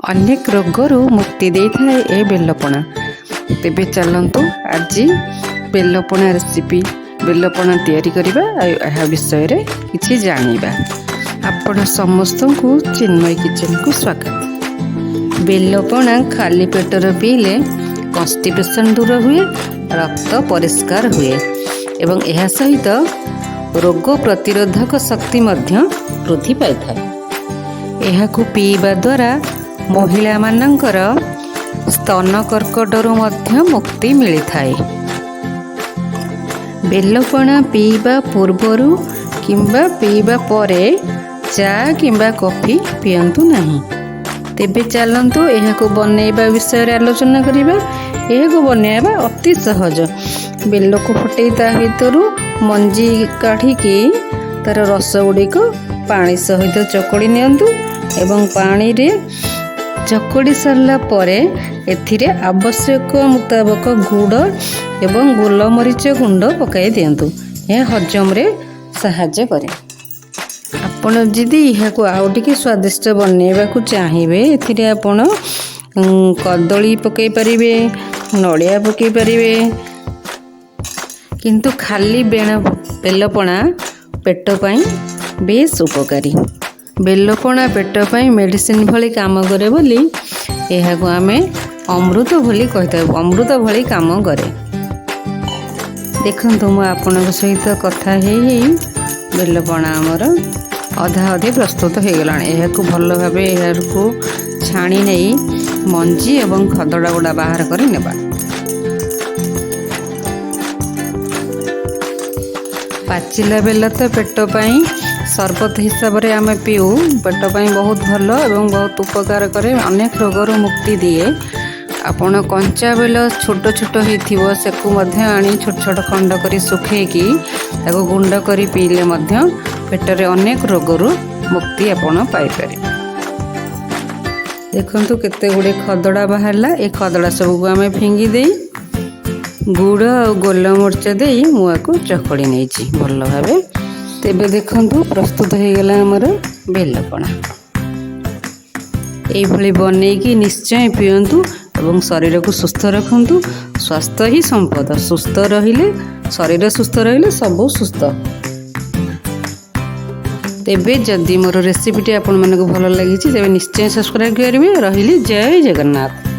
अनेक रोगरू मुक्ति देइथाए ए बेलपणा। तेबे चलंतु आज बेलपणा रेसिपी बेलपणा तैयारी करिबा आ विषय रे किछि जानिबा। आपण समस्तंकु चिन्मय किचन को स्वागत। बेलपणा खाली पेटर पीले कॉन्स्टिपेशन दूर हुए, रक्त परिष्कार हुए एवं यह सहित रोग प्रतिरोधक शक्ति मध्य वृद्धि पाई थाए। एहाकु पीवा द्वारा महिला मानकर स्तन कर्कटरू मध्य मुक्ति मिली थाए। बेलपणा पीवा पूर्वरु किंबा पीवा परे चा किंबा कॉफी पियंतु नहीं। तेबे चलंतु एहाकु बनेइबा विषय रे आलोचना करिबा। एहाकु बनेइबा अति सहज। बेल को फटै ता भितरु मंजी काढ़िकी तार रस गुड़िक पानी सहित चकड़ी नियंतु एवं पानी रे चकड़ी सारला परे एथिरे आवश्यक मुताबक गुड़ एवं गोलमरीच गुंड पकाई दियंतु। यह हजम रे सहाय्य करे। आपण जदि यह आउ टिके स्वादिष्ट बनैबा को चाहिए एथिरे आपण कदली पकई पारिबे, नड़िया पकई पारिबे, किंतु खाली बेलपणा पेट पाई बेस उपकारी। बेलपणा पेट पाई मेडिसिन भली काम करे बोली एहाकु आमे अमृत भली कहता। अमृत भली काम करे। देखंतु मु आपनक सहित कथा हेई बेलपणा आमर अधा अधे प्रस्तुत हो गला। यह भल भाव यू छाणी नहीं मंजी एवं खदड़ा गुड़ा बाहर कर नेबा। पाचिला बेल तो पेट पाई सरबत हिसाब से आम पीऊ। पेट पाई बहुत भल एवं बहुत उपकार करे, अनेक रोगर मुक्ति दिए। आपण कंचा बेल छोट छोट हो से आनी छोट छोट खंड कर सुखेकी ताको गुंड करी पीले मध्य पेटरे अनेक रोगरू मुक्ति आपण पाइपर। देखंतु केते गुडे खदड़ा बाहरला। ए खदड़ा सब को आमे फिंगी दे गुड़ और गोलमरीच दे मुआ को चकड़ी नहीं भल भावे। तेबे देखंतु प्रस्तुत हो गला हमर बेलपणा। एभली बनेकी निश्चय पियंतु एवं शरीर को सुस्थ रखंतु। स्वास्थ्य ही संपद। सुस्थ रहिले शरीर सुस्थ रहिले सब सुस्थ। तेबे जदि मोर रेसिपीटी आपण मानक भल लगी तेबे निश्चय सब्सक्राइब करिवे। रहिली जय जगन्नाथ।